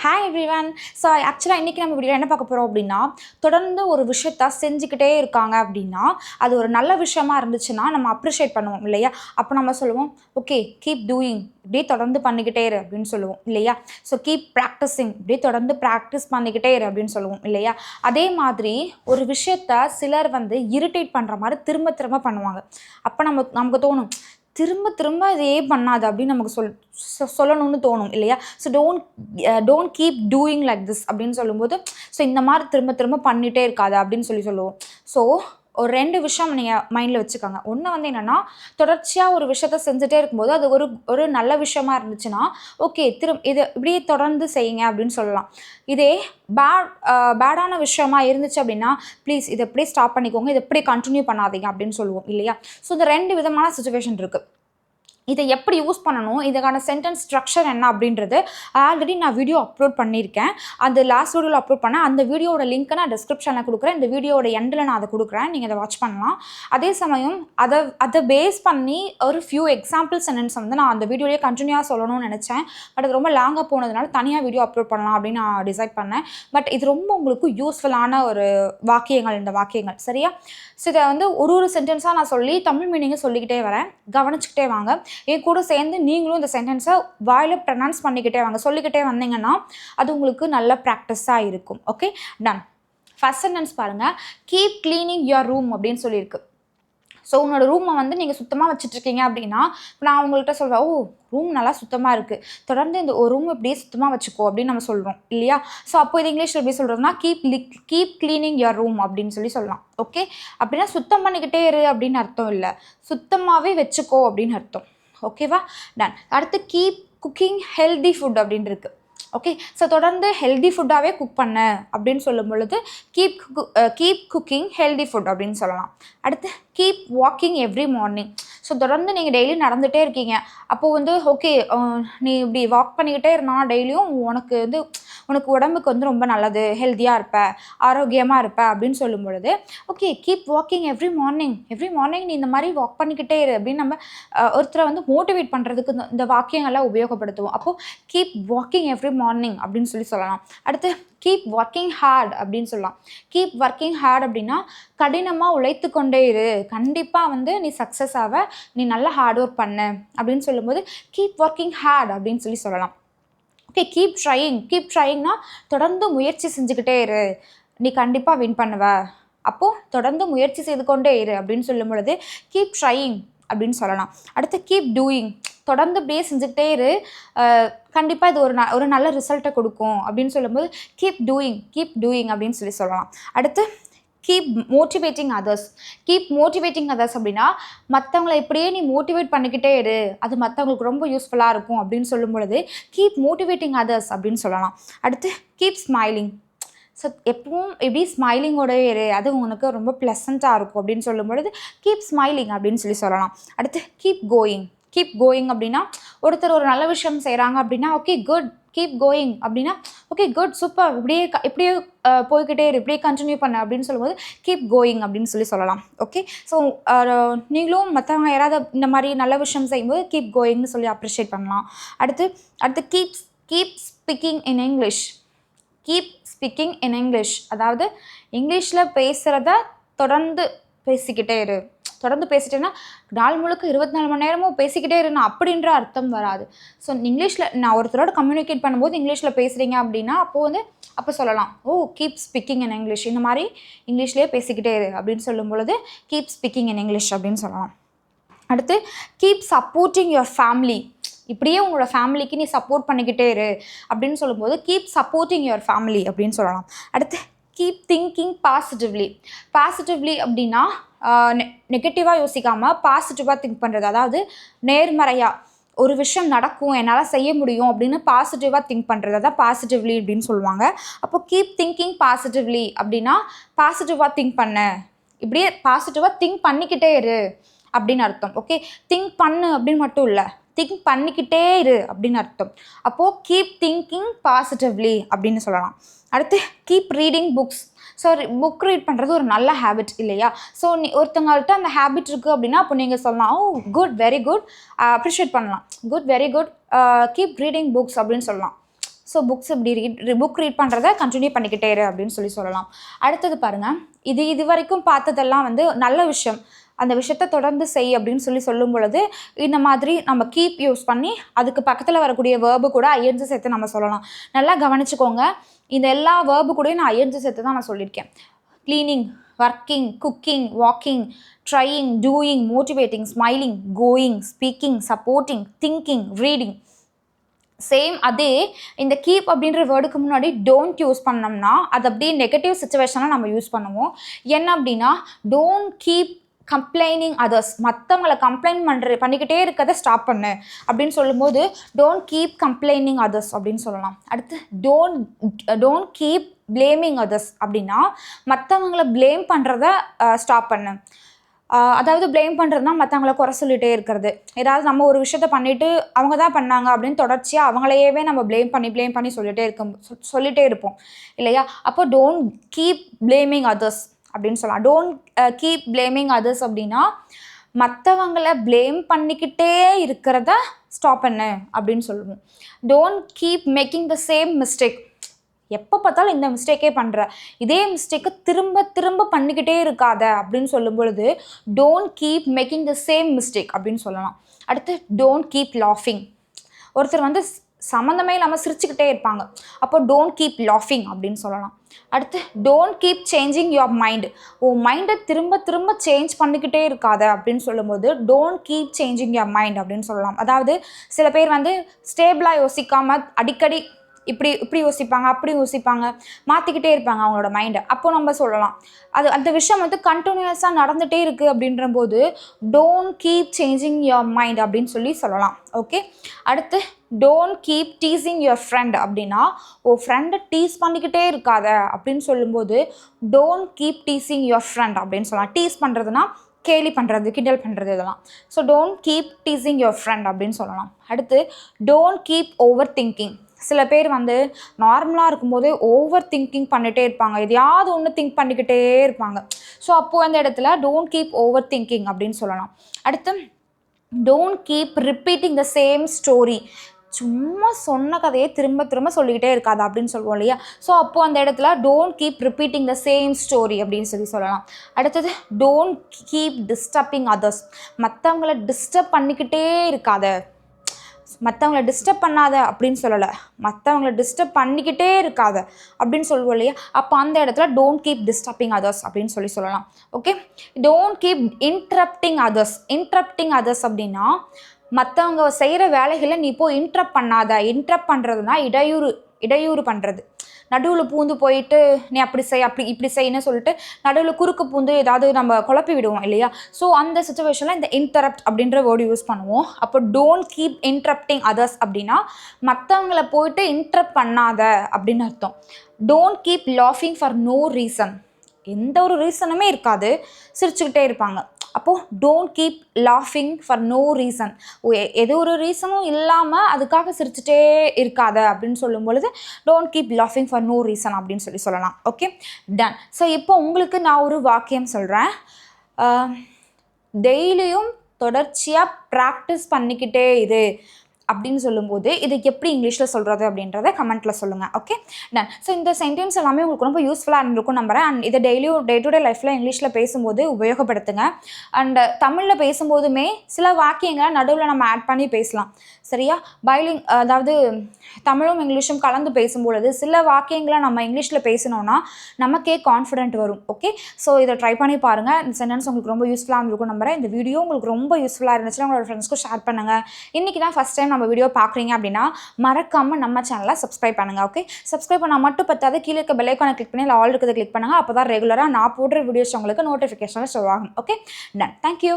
Hi everyone. So actually இன்னைக்கு நம்ம வீடியோல என்ன பார்க்க போறோம் அப்படினா தொடர்ந்து ஒரு விஷயத்தை செஞ்சிட்டே இருக்காங்க அப்படினா அது ஒரு நல்ல விஷயமா இருந்துச்சுனா நம்ம அப்ரிஷியேட் பண்ணுவோம் இல்லையா? அப்ப நம்ம சொல்லுவோம் ஓகே கீப் டூயிங் இப்படி தொடர்ந்து பண்ணிக்கிட்டே இரு அப்படின்னு சொல்லுவோம் இல்லையா? ஸோ கீப் ப்ராக்டிஸிங் இப்படி தொடர்ந்து ப்ராக்டிஸ் பண்ணிக்கிட்டே இரு அப்படின்னு சொல்லுவோம் இல்லையா? அதே மாதிரி ஒரு விஷயத்த சிலர் வந்து இரிட்டேட் பண்ணுற மாதிரி திரும்ப திரும்ப பண்ணுவாங்க. அப்போ நமக்கு தோணும் திரும்ப திரும்ப இதே பண்ணாது அப்படின்னு நமக்கு சொல்லணும்னு தோணும் இல்லையா? So don't keep doing like this அப்படின்னு சொல்லும்போது ஸோ இந்த மாதிரி திரும்ப திரும்ப பண்ணிகிட்டே இருக்காது அப்படின்னு சொல்லுவோம். ஸோ ஒரு 2 விஷயம் நீங்கள் மைண்டில் வச்சுக்கோங்க. ஒன்று வந்து என்னென்னா தொடர்ச்சியாக ஒரு விஷயத்த செஞ்சுட்டே இருக்கும்போது அது ஒரு நல்ல விஷயமா இருந்துச்சுன்னா ஓகே இதை இப்படியே தொடர்ந்து செய்யுங்க அப்படின்னு சொல்லலாம். இதே பேடான விஷயமா இருந்துச்சு அப்படின்னா ப்ளீஸ் இதை எப்படியே ஸ்டாப் பண்ணிக்கோங்க, இதை எப்படி கண்டினியூ பண்ணாதீங்க அப்படின்னு சொல்லுவோம் இல்லையா? ஸோ இந்த 2 விதமான சிச்சுவேஷன் இருக்குது. இதை எப்படி யூஸ் பண்ணணும், இதுக்கான சென்டென்ஸ் ஸ்ட்ரக்சர் என்ன அப்படின்றது ஆல்ரெடி நான் வீடியோ அப்லோட் பண்ணியிருக்கேன். அந்த லாஸ்ட் வீடியோவில் அப்லோட் பண்ணேன். அந்த வீடியோட லிங்க்கை நான் டிஸ்கிரிப்ஷனில் கொடுக்குறேன். இந்த வீடியோட எண்டில் நான் அதை கொடுக்குறேன், நீங்கள் அதை வாட்ச் பண்ணலாம். அதே சமயம் அதை பேஸ் பண்ணி ஒரு ஃபியூ எக்ஸாம்பிள் சென்டென்ஸ் வந்து நான் அந்த வீடியோலேயே கண்டினியூவாக சொல்லணும்னு நினச்சேன். பட் அது ரொம்ப லாங்காக போனதுனால தனியாக வீடியோ அப்லோட் பண்ணலாம் அப்படின்னு நான் டிசைட் பண்ணேன். பட் இது ரொம்ப உங்களுக்கு யூஸ்ஃபுல்லான ஒரு வாக்கியங்கள், இந்த வாக்கியங்கள் சரியா? ஸோ இதை வந்து ஒரு சென்டென்ஸாக நான் சொல்லி தமிழ் மீனிங்கை சொல்லிக்கிட்டே வரேன், கவனிச்சுக்கிட்டே வாங்க. என் கூட சேர்ந்து நீங்களும் இந்த சென்டென்ஸை வாயில் ப்ரொனவுன்ஸ் பண்ணிக்கிட்டே வாங்க. சொல்லிக்கிட்டே வந்தீங்கன்னா அது உங்களுக்கு நல்ல ப்ராக்டிஸாக இருக்கும். Okay done. ஃபர்ஸ்ட் சென்டென்ஸ் பாருங்கள், கீப் கிளீனிங் யுவர் ரூம் அப்படின்னு சொல்லியிருக்கு. ஸோ உன்னோட ரூமை வந்து நீங்கள் சுத்தமாக வச்சுட்ருக்கீங்க அப்படின்னா நான் உங்கள்கிட்ட சொல்வேன் ஓ ரூம் நல்லா சுத்தமாக இருக்குது, தொடர்ந்து இந்த ஒரு ரூம் இப்படியே சுத்தமாக வச்சுக்கோ அப்படின்னு நம்ம சொல்கிறோம் இல்லையா? ஸோ அப்போ இது இங்கிலீஷில் எப்படி சொல்கிறதுனா கீப் கிளீனிங் யுவர் ரூம் அப்படின்னு சொல்லலாம். ஓகே அப்படின்னா சுத்தம் பண்ணிக்கிட்டே இரு அப்படின்னு அர்த்தம் இல்லை, சுத்தமாகவே வச்சுக்கோ அப்படின்னு அர்த்தம். ஓகேவா டன். அடுத்து கீப் குக்கிங் ஹெல்தி ஃபுட் அப்படின்னு இருக்குது. ஓகே ஸோ தொடர்ந்து ஹெல்தி ஃபுட்டாகவே குக் பண்ண அப்படின்னு சொல்லும் பொழுது கீப் குக்கிங் ஹெல்தி ஃபுட் அப்படின்னு சொல்லலாம். அடுத்து keep walking every morning. So தொடர்ந்து நீங்கள் டெய்லி நடந்துகிட்டே இருக்கீங்க, அப்போது வந்து ஓகே நீ இப்படி வாக் பண்ணிக்கிட்டே இருந்தால் டெய்லியும் உனக்கு உடம்புக்கு வந்து ரொம்ப நல்லது, ஹெல்த்தியாக இருப்ப, ஆரோக்கியமாக இருப்ப அப்படின்னு சொல்லும் பொழுது okay keep walking every morning நீ இந்த மாதிரி வாக் பண்ணிக்கிட்டே இரு அப்படின்னு நம்ம ஒருத்தரை வந்து மோட்டிவேட் பண்ணுறதுக்கு இந்த வாக்கியங்கள்லாம் உபயோகப்படுத்துவோம். அப்போது கீப் வாக்கிங் எவ்ரி மார்னிங் அப்படின்னு சொல்லலாம். அடுத்து கீப் ஒர்க்கிங் ஹார்ட் அப்படின்னு சொல்லலாம். கீப் ஒர்க்கிங் ஹார்ட் அப்படின்னா கடினமாக உழைத்து கொண்டே இரு, கண்டிப்பாக வந்து நீ சக்ஸஸ் ஆக, நீ நல்லா ஹார்ட் ஒர்க் பண்ணு அப்படின்னு சொல்லும்போது கீப் ஒர்க்கிங் ஹார்ட் அப்படின்னு சொல்லலாம். ஓகே கீப் ட்ரையிங்னா தொடர்ந்து முயற்சி செஞ்சுக்கிட்டே இரு, நீ கண்டிப்பாக வின் பண்ணுவ, அப்போது தொடர்ந்து முயற்சி செய்து கொண்டே இரு அப்படின்னு சொல்லும் பொழுது கீப் ட்ரையிங் அப்படின்னு சொல்லலாம். அடுத்து கீப் டூயிங், தொடர்ந்து அப்படியே செஞ்சுக்கிட்டே இரு, கண்டிப்பாக இது ஒரு நல்ல ரிசல்ட்டை கொடுக்கும் அப்படின்னு சொல்லும்போது கீப் டூயிங் அப்படின்னு சொல்லலாம். அடுத்து கீப் மோட்டிவேட்டிங் அதர்ஸ் அப்படின்னா மற்றவங்களை இப்படியே நீ மோட்டிவேட் பண்ணிக்கிட்டே இரு, அது மற்றவங்களுக்கு ரொம்ப யூஸ்ஃபுல்லாக இருக்கும் அப்படின்னு சொல்லும் பொழுது கீப் மோட்டிவேட்டிங் அதர்ஸ் அப்படின்னு சொல்லலாம். அடுத்து கீப் ஸ்மைலிங். ஸோ எப்பவும் எப்படி ஸ்மைலிங்கோடவே இரு, அது உனக்கு ரொம்ப ப்ளசண்ட்டாக இருக்கும் அப்படின்னு சொல்லும் பொழுது கீப் ஸ்மைலிங் அப்படின்னு சொல்லலாம். அடுத்து கீப் கோயிங் அப்படின்னா ஒருத்தர் ஒரு நல்ல விஷயம் செய்கிறாங்க அப்படின்னா ஓகே குட் கீப் கோயிங் அப்படின்னா ஓகே குட் சூப்பர் இப்படியே போய்கிட்டே இரு, இப்படியே கண்டினியூ பண்ண அப்படின்னு சொல்லும்போது கீப் கோயிங் அப்படின்னு சொல்லலாம். ஓகே ஸோ நீங்களும் மற்றவங்க யாராவது இந்த மாதிரி நல்ல விஷயம் செய்யும்போது கீப் கோயிங்னு சொல்லி அப்ரிஷியேட் பண்ணலாம். அடுத்து கீப் ஸ்பீக்கிங் இன் இங்கிலீஷ் அதாவது இங்கிலீஷில் பேசுகிறத தொடர்ந்து பேசிக்கிட்டே இரு. தொடர்ந்து பேசிட்டேன்னா நாள் முழுக்க 24 மணி நேரமும் பேசிக்கிட்டே இருந்தேன் அப்படின்ற அர்த்தம் வராது. ஸோ இங்கிலீஷில் நான் ஒருத்தரோட கம்யூனிகேட் பண்ணும்போது இங்கிலீஷில் பேசுகிறீங்க அப்படின்னா அப்போ சொல்லலாம் ஓ கீப் ஸ்பீக்கிங் இன் இங்கிலீஷ், இந்த மாதிரி இங்கிலீஷ்லேயே பேசிக்கிட்டே இரு அப்படின்னு சொல்லும் பொழுது கீப் ஸ்பீக்கிங் இன் இங்கிலீஷ் அப்படின்னு சொல்லலாம். அடுத்து கீப் சப்போர்ட்டிங் யுவர் ஃபேமிலி, இப்படியே உங்களோட ஃபேமிலிக்கு நீ சப்போர்ட் பண்ணிக்கிட்டே இரு அப்படின்னு சொல்லும்போது கீப் சப்போர்ட்டிங் யுவர் ஃபேமிலி அப்படின்னு சொல்லலாம். அடுத்து கீப் திங்கிங் பாசிட்டிவ்லி அப்படின்னா நெகட்டிவாக யோசிக்காமல் பாசிட்டிவாக திங்க் பண்ணுறது, அதாவது நேர்மறையாக ஒரு விஷயம் நடக்கும், என்னால் செய்ய முடியும் அப்படின்னு பாசிட்டிவாக திங்க் பண்ணுறது, அதான் பாசிட்டிவ்லி அப்படின்னு சொல்லுவாங்க. அப்போ கீப் திங்கிங் பாசிட்டிவ்லி அப்படின்னா பாசிட்டிவாக திங்க் பண்ண, இப்படியே பாசிட்டிவாக திங்க் பண்ணிக்கிட்டே இரு அப்படின்னு அர்த்தம். ஓகே திங்க் பண்ணு அப்படின்னு மட்டும் இல்லை, திங்க் பண்ணிக்கிட்டே இரு அப்படின்னு அர்த்தம். அப்போது கீப் திங்கிங் பாசிட்டிவ்லி அப்படின்னு சொல்லலாம். அடுத்து keep reading books. So book read பண்ணுறது ஒரு நல்ல ஹேபிட் இல்லையா? ஸோ ஒருத்தவங்கள்ட்ட அந்த ஹேபிட் இருக்குது அப்படின்னா அப்போ நீங்கள் சொல்லலாம் ஓ குட் வெரி குட், அப்ரிஷியேட் பண்ணலாம், good very good keep reading books அப்படின்னு சொல்லலாம். ஸோ புக்ஸ் இப்படி புக் ரீட் பண்ணுறதை கண்டினியூ பண்ணிக்கிட்டே இரு அப்படின்னு சொல்லலாம். அடுத்தது பாருங்கள், இது வரைக்கும் பார்த்ததெல்லாம் வந்து நல்ல விஷயம், அந்த விஷயத்தை தொடர்ந்து செய் அப்படின்னு சொல்லும் பொழுது இந்த மாதிரி நம்ம கீப் யூஸ் பண்ணி அதுக்கு பக்கத்தில் வரக்கூடிய வேர்பு கூட ஐஎன்ஜி சேர்த்து நம்ம சொல்லலாம். நல்லா கவனிச்சுக்கோங்க, இந்த எல்லா வேர்பு கூடயும் நான் ஐஎன்ஜி சேர்த்து தான் நான் சொல்லியிருக்கேன். Cleaning, working, cooking, walking, trying, doing, motivating, smiling, going, speaking, supporting, thinking, reading. Same அதே இந்த கீப் அப்படின்ற வேர்டுக்கு முன்னாடி டோன்ட் யூஸ் பண்ணோம்னா அது அப்படியே நெகட்டிவ் சுச்சுவேஷனாக நம்ம யூஸ் பண்ணுவோம். என்ன அப்படின்னா, டோன்ட் கீப் கம்ப்ளைனிங் அதர்ஸ், மற்றவங்களை கம்ப்ளைண்ட் பண்ணிக்கிட்டே இருக்கிறத ஸ்டாப் பண்ணு அப்படின்னு சொல்லும்போது டோன்ட் கீப் கம்ப்ளைனிங் அதர்ஸ் அப்படின்னு சொல்லலாம். அடுத்து டோன்ட் கீப் பிளேமிங் அதர்ஸ் அப்படின்னா மற்றவங்களை ப்ளேம் பண்ணுறத ஸ்டாப் பண்ணு. அதாவது ப்ளேம் பண்ணுறதுனா மற்றவங்கள குறை சொல்லிகிட்டே இருக்கிறது. ஏதாவது நம்ம ஒரு விஷயத்த பண்ணிவிட்டு அவங்க தான் பண்ணாங்க அப்படின்னு தொடர்ச்சியாக அவங்களையவே நம்ம ப்ளேம் பண்ணி சொல்லிகிட்டே இருப்போம் இல்லையா? அப்போ டோன்ட் கீப் ப்ளேமிங் அதர்ஸ் அப்படின்னு சொல்லலாம். டோன்ட் கீப் ப்ளேமிங் அதர்ஸ் அப்படின்னா மற்றவங்களை ப்ளேம் பண்ணிக்கிட்டே இருக்கிறத ஸ்டாப் பண்ணு அப்படின்னு சொல்லுவோம். Don't keep making the same mistake, எப்போ பார்த்தாலும் இந்த மிஸ்டேக்கே பண்ணுற, இதே மிஸ்டேக்கை திரும்ப பண்ணிக்கிட்டே இருக்காத அப்படின்னு சொல்லும் பொழுது don't keep making the same mistake அப்படின்னு சொல்லலாம். அடுத்து டோன்ட் கீப் லாஃபிங், ஒருத்தர் வந்து சம்மந்தமே இல்லாமல் சிரிச்சுக்கிட்டே இருப்பாங்க, அப்போ டோன்ட் கீப் லாஃபிங் அப்படின்னு சொல்லலாம். அடுத்து don't keep changing your mind, உன் மைண்டை திரும்ப சேஞ்ச் பண்ணிக்கிட்டே இருக்காத அப்படின்னு சொல்லும்போது don't keep changing your mind அப்படின்னு சொல்லலாம். அதாவது சில பேர் வந்து ஸ்டேபிளாக யோசிக்காமல் அடிக்கடி இப்படி யோசிப்பாங்க, அப்படி யோசிப்பாங்க, மாற்றிக்கிட்டே இருப்பாங்க அவங்களோட மைண்டை. அப்போ நம்ம சொல்லலாம் அந்த விஷயம் வந்து கண்டினியூஸாக நடந்துகிட்டே இருக்குது அப்படின்ற போது don't keep changing your mind அப்படின்னு சொல்லலாம். ஓகே, அடுத்து don't keep teasing your friend அப்படின்னா ஃப்ரெண்டை டீஸ் பண்ணிக்கிட்டே இருக்காத அப்படின்னு சொல்லும்போது don't keep teasing your friend அப்படின்னு சொல்லலாம். டீஸ் பண்ணுறதுனா கேலி பண்ணுறது, கிண்டல் பண்ணுறது இதெல்லாம். So don't keep teasing your friend அப்படின்னு சொல்லலாம். அடுத்து டோன்ட் கீப் ஓவர் திங்கிங், சில பேர் வந்து நார்மலாக இருக்கும்போது ஓவர் திங்கிங் பண்ணிகிட்டே இருப்பாங்க, எதையாவது ஒன்று திங்க் பண்ணிக்கிட்டே இருப்பாங்க. ஸோ அப்போது அந்த இடத்துல டோன்ட் கீப் ஓவர் திங்கிங் அப்படின்னு சொல்லலாம். அடுத்து don't keep repeating the same story, சும்மா சொன்ன கதையை திரும்ப சொல்லிக்கிட்டே இருக்காது அப்படின்னு சொல்லுவோம் இல்லையா? ஸோ அப்போது அந்த இடத்துல don't keep repeating the same story அப்படின்னு சொல்லலாம். அடுத்தது டோன்ட் கீப் டிஸ்டர்பிங் அதர்ஸ், மற்றவங்களை டிஸ்டர்ப் பண்ணிக்கிட்டே இருக்காத, மற்றவங்கள டிஸ்டர்ப் பண்ணாத அப்படின்னு சொல்லலை, மற்றவங்கள டிஸ்டர்ப் பண்ணிக்கிட்டே இருக்காத அப்படின்னு சொல்லுவோம் இல்லையா? அப்போ அந்த இடத்துல டோன்ட் கீப் டிஸ்டர்பிங் அதர்ஸ் அப்படின்னு சொல்லலாம். Okay, don't keep interrupting others அப்படின்னா மற்றவங்க செய்கிற வேலைகளை நீ போய் இன்டரப்ட் பண்ணாத. இன்டரப்ட் பண்ணுறதுனா இடையூறு பண்ணுறது, நடுவில் பூந்து போயிட்டு நீ அப்படி செய் இப்படி செய்யன்னு சொல்லிட்டு நடுவில் குறுக்கு பூந்து ஏதாவது நம்ம குழப்பி விடுவோம் இல்லையா? ஸோ அந்த சுச்சுவேஷனில் இந்த இன்டரப்ட் அப்படின்ற வேர்டு யூஸ் பண்ணுவோம். அப்போ டோன்ட் கீப் இன்டரப்டிங் அதர்ஸ் அப்படின்னா மற்றவங்கள போயிட்டு இன்டரப்ட் பண்ணாத அப்படின்னு அர்த்தம். டோன்ட் கீப் லாஃபிங் ஃபார் நோ ரீசன், எந்த ஒரு ரீசனுமே இருக்காது, சிரிச்சுக்கிட்டே இருப்பாங்க. அப்போது டோன்ட் கீப் லாஃபிங் ஃபார் நோ ரீசன், எது ஒரு ரீசனும் இல்லாமல் அதுக்காக சிரிச்சுட்டே இருக்காத அப்படின்னு சொல்லும் பொழுது டோன்ட் கீப் லாஃபிங் ஃபார் நோ ரீசன் அப்படின்னு சொல்லலாம். Okay, done. ஸோ இப்போ உங்களுக்கு நான் ஒரு வாக்கியம் சொல்கிறேன். டெய்லியும் தொடர்ச்சியாக ப்ராக்டிஸ் பண்ணிக்கிட்டே இரு அப்படின்னு சொல்லும்போது இது எப்படி இங்கிலீஷில் சொல்கிறது அப்படின்றத கமெண்ட்டில் சொல்லுங்கள். Okay, done. ஸோ இந்த சென்டென்ஸ் எல்லாமே உங்களுக்கு ரொம்ப யூஸ்ஃபுல்லாக இருந்திருக்கும் நம்புறேன். அண்ட் இதை டெய்லியும் டே டு டே லைஃப்பில் இங்கிலீஷில் பேசும்போது உபயோகப்படுத்துங்க. அண்ட் தமிழில் பேசும்போதுமே சில வாக்கியங்களை நடுவில் நம்ம ஆட் பண்ணி பேசலாம், சரியா? அதாவது தமிழும் இங்கிலீஷும் கலந்து பேசும்பொழுது சில வாக்கியங்களை நம்ம இங்கிலீஷில் பேசினோன்னா நமக்கே கான்ஃபிடென்ட் வரும். ஓகே, ஸோ இதை ட்ரை பண்ணி பாருங்கள். இந்த சென்டென்ஸ் உங்களுக்கு ரொம்ப யூஸ்ஃபுல்லாக இருந்திருக்கும் நம்புறேன். இந்த வீடியோ உங்களுக்கு ரொம்ப யூஸ்ஃபுல்லாக இருந்துச்சுன்னா உங்களோட ஃப்ரெண்ட்ஸ்க்கும் ஷேர் பண்ணுங்கள். இன்றைக்கி தான் ஃபஸ்ட் டைம் நம்ம வீடியோ பார்க்குறீங்க அப்படின்னா மறக்காமல் நம்ம சேனலை சப்ஸ்கிரைப் பண்ணுங்கள். ஓகே, சப்ஸ்கிரைப் பண்ணால் மட்டும் பத்தாது, கீழே இருக்க பெல் ஐக்கானை கிளிக் பண்ணி ஆல் இருக்கிறத கிளிக் பண்ணுங்கள். அப்போ தான் ரெகுலராக நான் போடுற வீடியோஸ் உங்களுக்கு நோட்டிஃபிகேஷனில் ஷோ ஆகும். Okay, done. தேங்க்யூ.